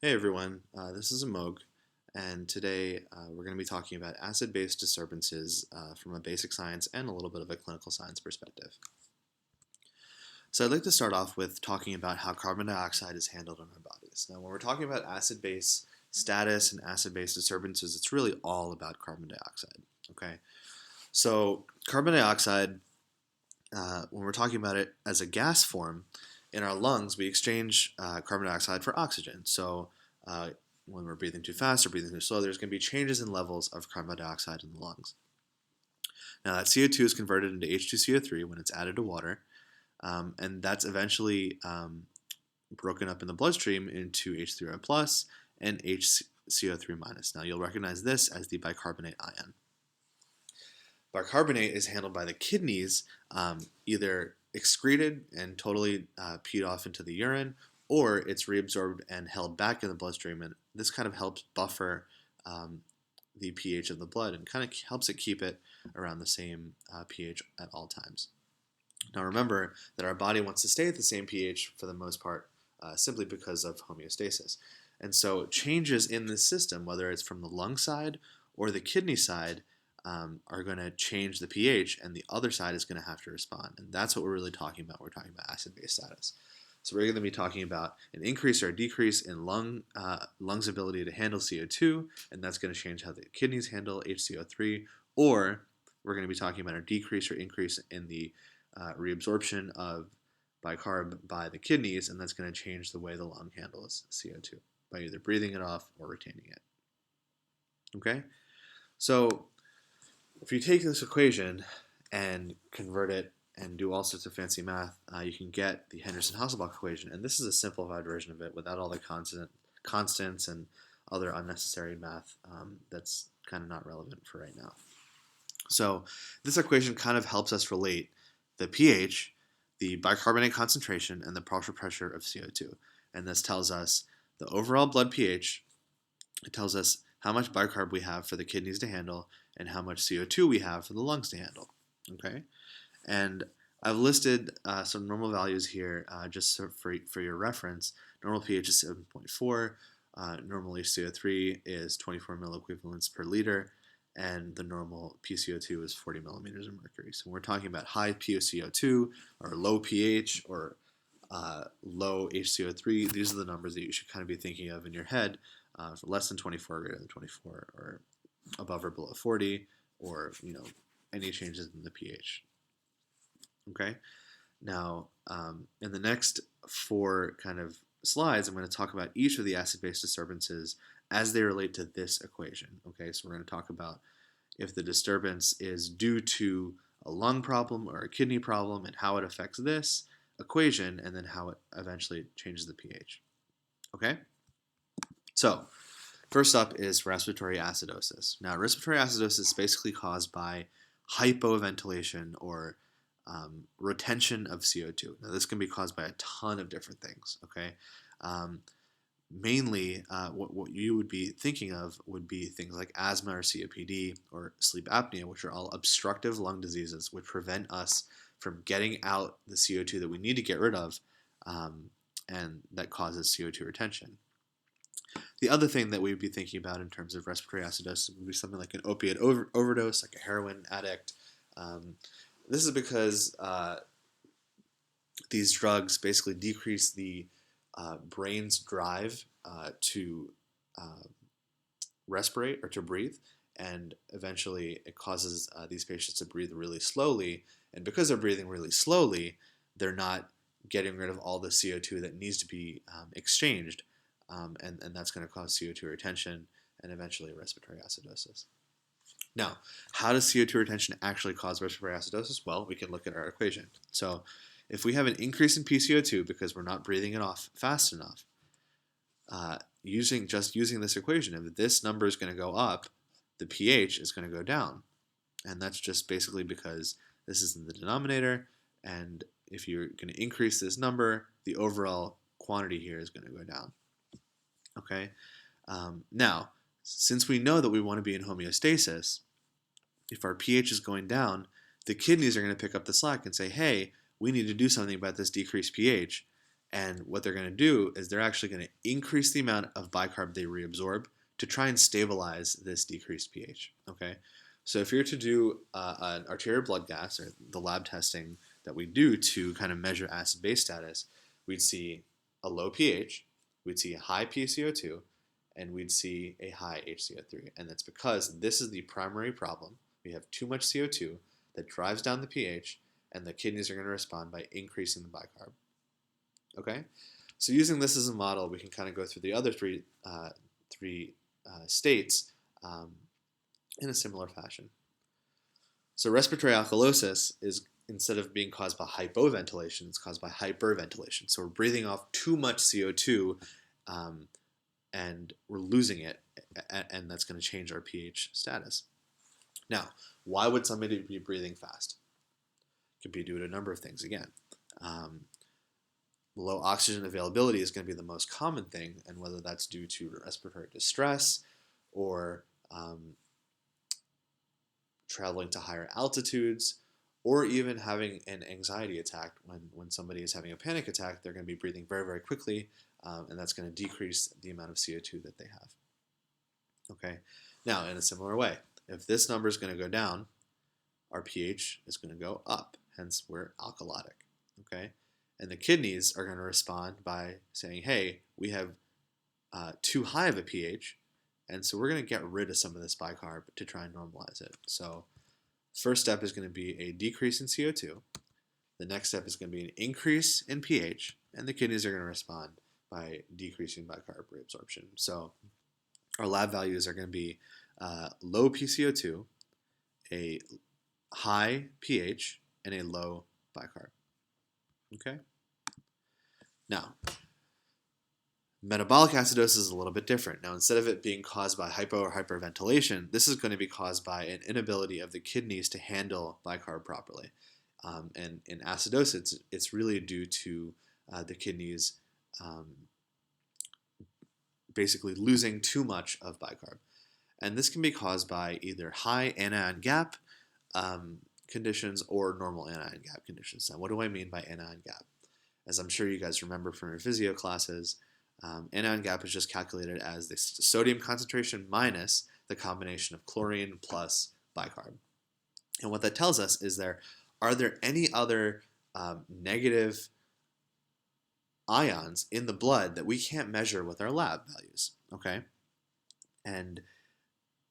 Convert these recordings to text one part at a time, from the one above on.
Hey everyone, this is Amog, and today we're going to be talking about acid-base disturbances from a basic science and a little bit of a clinical science perspective. So I'd like to start off with talking about how carbon dioxide is handled in our bodies. Now, when we're talking about acid-base status and acid-base disturbances, it's really all about carbon dioxide. Okay, so carbon dioxide, when we're talking about it as a gas form, in our lungs, we exchange carbon dioxide for oxygen. So when we're breathing too fast or breathing too slow, there's going to be changes in levels of carbon dioxide in the lungs. Now that CO2 is converted into H2CO3 when it's added to water, and that's eventually broken up in the bloodstream into H3O plus and HCO3 minus. Now you'll recognize this as the bicarbonate ion. Bicarbonate is handled by the kidneys, either excreted and totally peed off into the urine, or it's reabsorbed and held back in the bloodstream, and this kind of helps buffer the pH of the blood and kind of helps it keep it around the same pH at all times. Now remember that our body wants to stay at the same pH for the most part simply because of homeostasis. And so changes in this system, whether it's from the lung side or the kidney side, are going to change the pH, and the other side is going to have to respond. And that's what we're really talking about. We're talking about acid-base status. So we're going to be talking about an increase or a decrease in lungs' ability to handle CO2, and that's going to change how the kidneys handle HCO3, or we're going to be talking about a decrease or increase in the reabsorption of bicarb by the kidneys, and that's going to change the way the lung handles CO2 by either breathing it off or retaining it. Okay? So if you take this equation and convert it and do all sorts of fancy math, you can get the Henderson-Hasselbalch equation, and this is a simplified version of it without all the constants and other unnecessary math that's kind of not relevant for right now. So this equation kind of helps us relate the pH, the bicarbonate concentration, and the partial pressure of CO2, and this tells us the overall blood pH. It tells us how much bicarb we have for the kidneys to handle and how much CO2 we have for the lungs to handle. Okay, and I've listed some normal values here just for your reference. Normal pH is 7.4. Normal HCO3 is 24 milliequivalents per liter, and the normal PCO2 is 40 millimeters of mercury. So when we're talking about high PCO2 or low pH or low HCO3, these are the numbers that you should kind of be thinking of in your head. For less than 24, greater than 24, or above or below 40, or any changes in the pH. Okay. Now, in the next 4 kind of slides, I'm going to talk about each of the acid-base disturbances as they relate to this equation. Okay, so we're going to talk about if the disturbance is due to a lung problem or a kidney problem and how it affects this equation, and then how it eventually changes the pH. Okay? So, first up is respiratory acidosis. Now, respiratory acidosis is basically caused by hypoventilation or retention of CO2. Now, this can be caused by a ton of different things, okay? Mainly, what you would be thinking of would be things like asthma or COPD or sleep apnea, which are all obstructive lung diseases which prevent us from getting out the CO2 that we need to get rid of, and that causes CO2 retention. The other thing that we would be thinking about in terms of respiratory acidosis would be something like an opiate overdose, like a heroin addict. This is because these drugs basically decrease the brain's drive to respirate or to breathe, and eventually it causes these patients to breathe really slowly, and because they're breathing really slowly, they're not getting rid of all the CO2 that needs to be exchanged. And that's going to cause CO2 retention and eventually respiratory acidosis. Now, how does CO2 retention actually cause respiratory acidosis? Well, we can look at our equation. So if we have an increase in PCO2 because we're not breathing it off fast enough, using this equation, if this number is going to go up, the pH is going to go down. And that's just basically because this is in the denominator, and if you're going to increase this number, the overall quantity here is going to go down. Okay. Now, since we know that we want to be in homeostasis, if our pH is going down, the kidneys are going to pick up the slack and say, hey, we need to do something about this decreased pH, And what they're going to do is they're actually going to increase the amount of bicarb they reabsorb to try and stabilize this decreased pH. Okay, so if you're to do an arterial blood gas, or the lab testing that we do to kind of measure acid-base status, we'd see a low pH, we'd see a high PCO2, and we'd see a high HCO3. And that's because this is the primary problem. We have too much CO2 that drives down the pH, and the kidneys are going to respond by increasing the bicarb. Okay, so using this as a model, we can kind of go through the other three states in a similar fashion. So respiratory alkalosis is, instead of being caused by hypoventilation, it's caused by hyperventilation. So we're breathing off too much CO2 and we're losing it, and that's going to change our pH status. Now, why would somebody be breathing fast? It could be due to a number of things. Again, low oxygen availability is going to be the most common thing, and whether that's due to respiratory distress or traveling to higher altitudes, or even having an anxiety attack. When somebody is having a panic attack, they're going to be breathing very, very quickly, and that's going to decrease the amount of CO2 that they have. Okay. Now, in a similar way, if this number is going to go down, our pH is going to go up. Hence, we're alkalotic. Okay. And the kidneys are going to respond by saying, hey, we have too high of a pH, and so we're going to get rid of some of this bicarb to try and normalize it. So first step is going to be a decrease in CO2. The next step is going to be an increase in pH, and the kidneys are going to respond by decreasing bicarb reabsorption. So our lab values are going to be low PCO2, a high pH, and a low bicarb. Okay? Now, metabolic acidosis is a little bit different. Now, instead of it being caused by hypo or hyperventilation, this is going to be caused by an inability of the kidneys to handle bicarb properly. And in acidosis, it's really due to the kidneys basically losing too much of bicarb. And this can be caused by either high anion gap conditions or normal anion gap conditions. Now, what do I mean by anion gap? As I'm sure you guys remember from your physio classes, anion gap is just calculated as the sodium concentration minus the combination of chlorine plus bicarb. And what that tells us is are there any other negative ions in the blood that we can't measure with our lab values, okay? And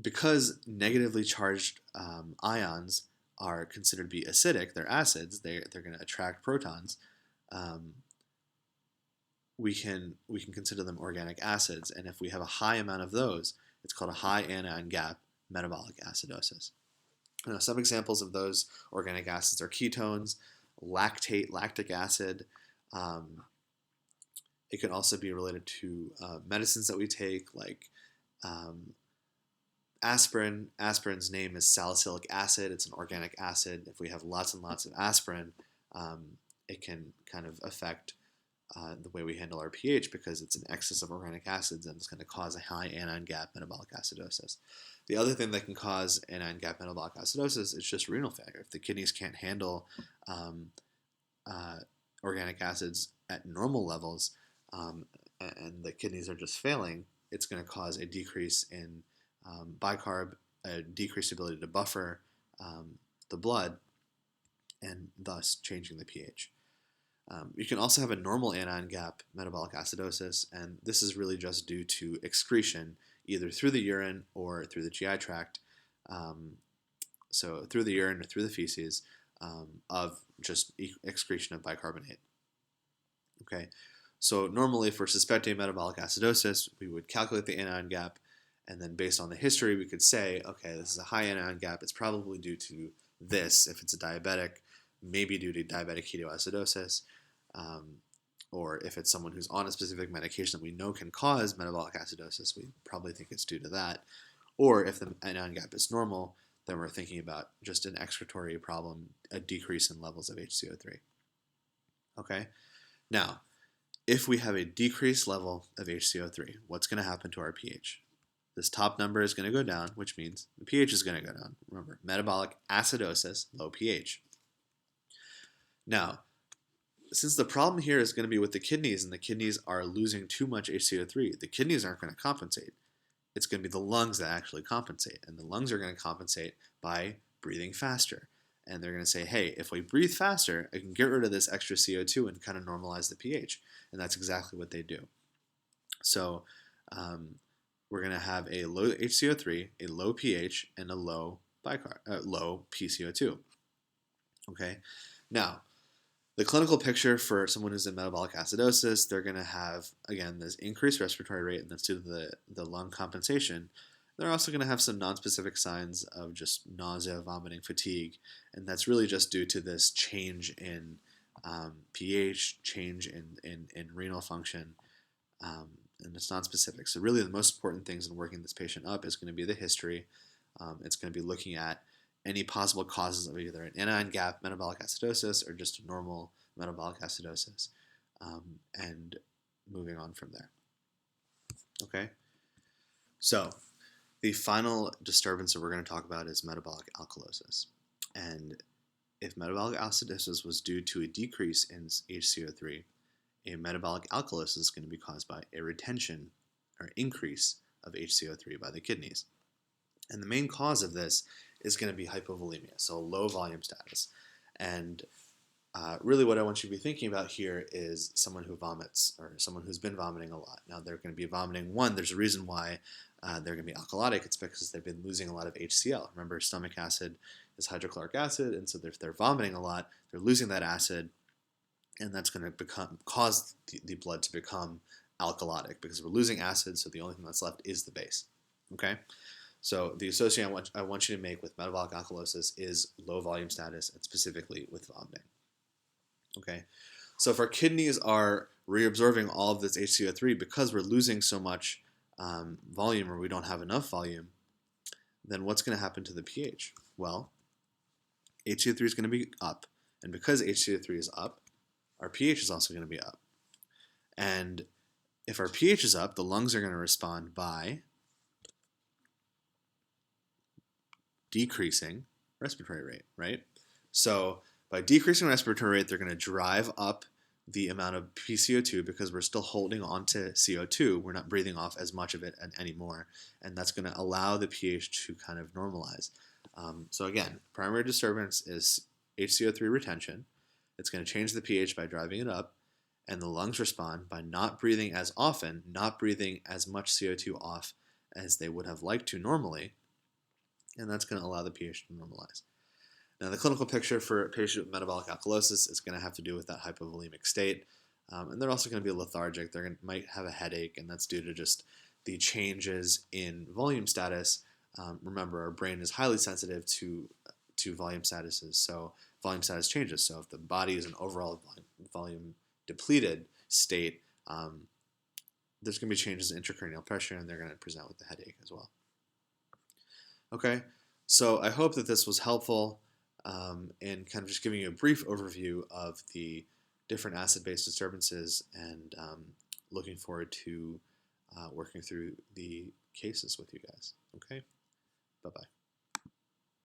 because negatively charged ions are considered to be acidic, they're acids, they're going to attract protons, we can consider them organic acids, and if we have a high amount of those, it's called a high anion gap metabolic acidosis. Now, some examples of those organic acids are ketones, lactate, lactic acid. It can also be related to medicines that we take, like aspirin. Aspirin's name is salicylic acid. It's an organic acid. If we have lots and lots of aspirin, it can kind of affect the way we handle our pH because it's an excess of organic acids, and it's going to cause a high anion gap metabolic acidosis. The other thing that can cause anion gap metabolic acidosis is just renal failure. If the kidneys can't handle organic acids at normal levels, and the kidneys are just failing, it's going to cause a decrease in bicarb, a decreased ability to buffer the blood, and thus changing the pH. You can also have a normal anion gap metabolic acidosis, and this is really just due to excretion, either through the urine or through the GI tract, so through the urine or through the feces, of just excretion of bicarbonate. Okay, so normally for suspecting metabolic acidosis, we would calculate the anion gap, and then based on the history, we could say, okay, this is a high anion gap. It's probably due to this if it's a diabetic, maybe due to diabetic ketoacidosis, or if it's someone who's on a specific medication that we know can cause metabolic acidosis, we probably think it's due to that. Or if the anion gap is normal, then we're thinking about just an excretory problem, a decrease in levels of HCO3. Okay? Now, if we have a decreased level of HCO3, what's going to happen to our pH? This top number is going to go down, which means the pH is going to go down. Remember, metabolic acidosis, low pH. Now, since the problem here is going to be with the kidneys, and the kidneys are losing too much HCO3, the kidneys aren't going to compensate. It's going to be the lungs that actually compensate, and the lungs are going to compensate by breathing faster. And they're going to say, hey, if we breathe faster, I can get rid of this extra CO2 and kind of normalize the pH. And that's exactly what they do. So we're going to have a low HCO3, a low pH, and a low PCO2. Okay. Now, the clinical picture for someone who's in metabolic acidosis, they're going to have, again, this increased respiratory rate, and that's due to the lung compensation. They're also going to have some nonspecific signs of just nausea, vomiting, fatigue, and that's really just due to this change in pH, change in renal function, and it's nonspecific. So really the most important things in working this patient up is going to be the history. It's going to be looking at any possible causes of either an anion gap metabolic acidosis or just a normal metabolic acidosis, and moving on from there. Okay, so the final disturbance that we're going to talk about is metabolic alkalosis. And if metabolic acidosis was due to a decrease in HCO3, a metabolic alkalosis is going to be caused by a retention or increase of HCO3 by the kidneys. And the main cause of this is going to be hypovolemia, so low volume status. And really what I want you to be thinking about here is someone who vomits or someone who's been vomiting a lot. Now they're going to be vomiting. There's a reason why they're going to be alkalotic. It's because they've been losing a lot of HCl. Remember, stomach acid is hydrochloric acid, and so if they're vomiting a lot, they're losing that acid, and that's going to cause the blood to become alkalotic because we're losing acid, so the only thing that's left is the base. Okay? So the association I want you to make with metabolic alkalosis is low volume status, and specifically with vomiting. Okay, so if our kidneys are reabsorbing all of this HCO3 because we're losing so much volume, or we don't have enough volume, then what's going to happen to the pH? Well, HCO3 is going to be up, and because HCO3 is up, our pH is also going to be up. And if our pH is up, the lungs are going to respond by decreasing respiratory rate, right? So by decreasing respiratory rate, they're going to drive up the amount of PCO2 because we're still holding on to CO2. We're not breathing off as much of it anymore, and that's going to allow the pH to kind of normalize. So again, primary disturbance is HCO3 retention. It's going to change the pH by driving it up, and the lungs respond by not breathing as often, not breathing as much CO2 off as they would have liked to normally, and that's going to allow the pH to normalize. Now, the clinical picture for a patient with metabolic alkalosis is going to have to do with that hypovolemic state, and they're also going to be lethargic. They might have a headache, and that's due to just the changes in volume status. Remember, our brain is highly sensitive to volume statuses, so volume status changes. So if the body is in overall volume depleted state, there's going to be changes in intracranial pressure, and they're going to present with a headache as well. Okay, so I hope that this was helpful in kind of just giving you a brief overview of the different acid-based disturbances, and looking forward to working through the cases with you guys. Okay, bye-bye.